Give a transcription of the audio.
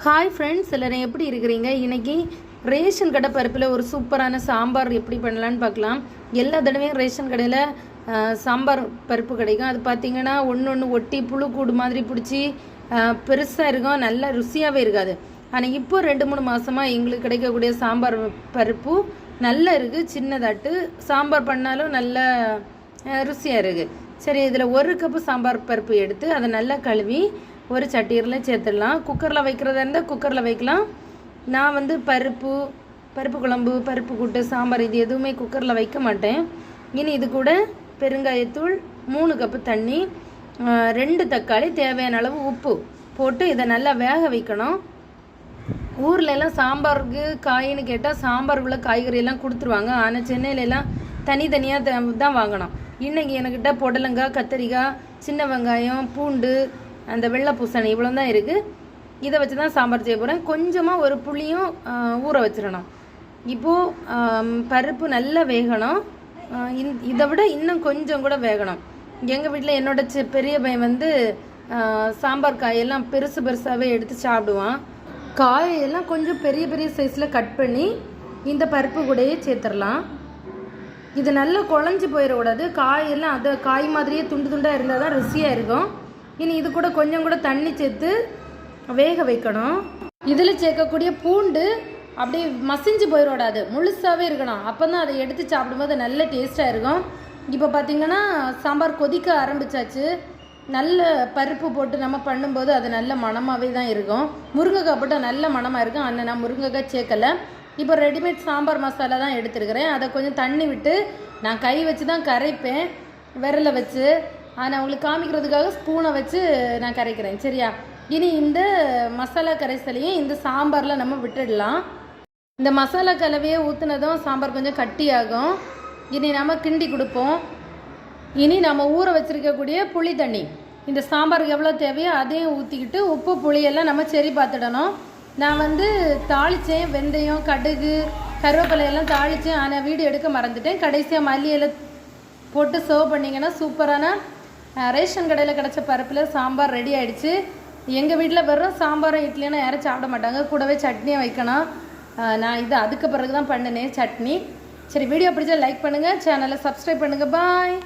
Hi friends, எல்லாரும் எப்படி இருக்கிறீங்க? இன்றைக்கி ரேஷன் கடை பருப்பில் ஒரு சூப்பரான சாம்பார் எப்படி பண்ணலான்னு பார்க்கலாம். எல்லா தடவையும் ரேஷன் கடையில் சாம்பார் பருப்பு கிடைக்கும். அது பார்த்திங்கன்னா ஒன்று ஒட்டி புழு கூடு மாதிரி பிடிச்சி பெருசாக இருக்கும், நல்லா ருசியாகவே இருக்காது. ஆனால் இப்போ 2-3 மாதமாக எங்களுக்கு கிடைக்கக்கூடிய சாம்பார் பருப்பு நல்லா இருக்குது, சின்னதாட்டு சாம்பார் பண்ணாலும் நல்ல ருசியாக இருக்குது. சரி, இதில் 1 கப்பு சாம்பார் பருப்பு எடுத்து அதை நல்லா கழுவி ஒரு சட்டியில் சேர்த்துடலாம். குக்கரில் வைக்கிறதா இருந்தால் குக்கரில் வைக்கலாம். நான் பருப்பு குழம்பு, பருப்பு கூட்டு, சாம்பார் இது எதுவுமே குக்கரில் வைக்க மாட்டேன். இனி இது கூட பெருங்காயத்தூள், 3 கப்பு தண்ணி, 2 தக்காளி, தேவையான அளவு உப்பு போட்டு இதை நல்லா வேக வைக்கணும். ஊர்லெல்லாம் சாம்பாருக்கு காயின்னு கேட்டால் சாம்பார் உள்ள காய்கறியெல்லாம் கொடுத்துருவாங்க. ஆனால் சென்னையிலலாம் தனித்தனியாக தான் வாங்கணும். இன்றைக்கி என்கிட்ட புடலங்காய், கத்திரிக்காய், சின்ன வெங்காயம், பூண்டு, அந்த வெள்ளை பூசணி இவ்வளோ தான் இருக்குது. இதை வச்சு தான் சாம்பார் செய்ய போகிறேன். கொஞ்சமாக ஒரு புளியும் ஊற வச்சிடணும். இப்போது பருப்பு நல்லா வேகணும். இதை விட இன்னும் கொஞ்சம் கூட வேகணும். எங்கள் வீட்டில் என்னோட பெரிய பையன் சாம்பார் காயெல்லாம் பெருசாகவே எடுத்து சாப்பிடுவான். காயெல்லாம் கொஞ்சம் பெரிய பெரிய சைஸில் கட் பண்ணி இந்த பருப்பு கூடயே சேர்த்துடலாம். இது நல்லா குழஞ்சி போயிடக்கூடாது. காயெல்லாம் அது காய் மாதிரியே துண்டு துண்டாக இருந்தால் தான் ருசியாக இருக்கும். இனி இது கூட கொஞ்சம் கூட தண்ணி சேர்த்து வேக வைக்கணும். இதில் சேர்க்கக்கூடிய பூண்டு அப்படி மசிஞ்சு போயிடக்கூடாது, முழுசாகவே இருக்கணும். அப்போ தான் அதை எடுத்து சாப்பிடும்போது நல்ல டேஸ்ட்டாக இருக்கும். இப்போ பார்த்திங்கன்னா சாம்பார் கொதிக்க ஆரம்பித்தாச்சு. நல்ல பருப்பு போட்டு நம்ம பண்ணும்போது அது நல்ல மணமாகவே தான் இருக்கும். முருங்கைக்காய் போட்டால் நல்ல மணமாக இருக்கும். ஆனால் நான் முருங்கைக்காய் சேர்க்கலை. இப்போ ரெடிமேட் சாம்பார் மசாலா தான் எடுத்துருக்கிறேன். அதை கொஞ்சம் தண்ணி விட்டு நான் கை வச்சு தான் கரைப்பேன், விரலை வச்சு. ஆனால் உங்களுக்கு காமிக்கிறதுக்காக ஸ்பூனை வச்சு நான் கரைக்கிறேன். சரியா? இனி இந்த மசாலா கரைசலையும் இந்த சாம்பாரில் நம்ம விட்டுடலாம். இந்த மசாலா கலவையை ஊற்றுனதும் சாம்பார் கொஞ்சம் கட்டியாகும். இனி நம்ம கிண்டி கொடுப்போம். இனி நம்ம ஊற வச்சுருக்கக்கூடிய புளி தண்ணி இந்த சாம்பாருக்கு எவ்வளோ தேவையோ அதையும் ஊற்றிக்கிட்டு உப்பு புளியெல்லாம் நம்ம சரி பார்த்துடணும். நான் தாளித்தேன், வெந்தயம், கடுகு, கருவேப்பிலையெல்லாம் தாளித்தேன். ஆனால் வீடியோ எடுக்க மறந்துட்டேன். கடைசியாக மல்லியில் போட்டு சர்வ் பண்ணிங்கன்னா சூப்பரான ரேஷன் கடையில் கிடச்ச பருப்பில் சாம்பார் ரெடி ஆகிடுச்சு. எங்கள் வீட்டில் வெறும் சாம்பாரும் இட்லினா யாரும் சாப்பிட மாட்டாங்க, கூடவே சட்னியை வைக்கணும். நான் இது அதுக்கு பிறகு தான் பண்ணினேன் சட்னி. சரி, வீடியோ பிடிச்சா லைக் பண்ணுங்கள், சேனலை சப்ஸ்கிரைப் பண்ணுங்கள். பாய்.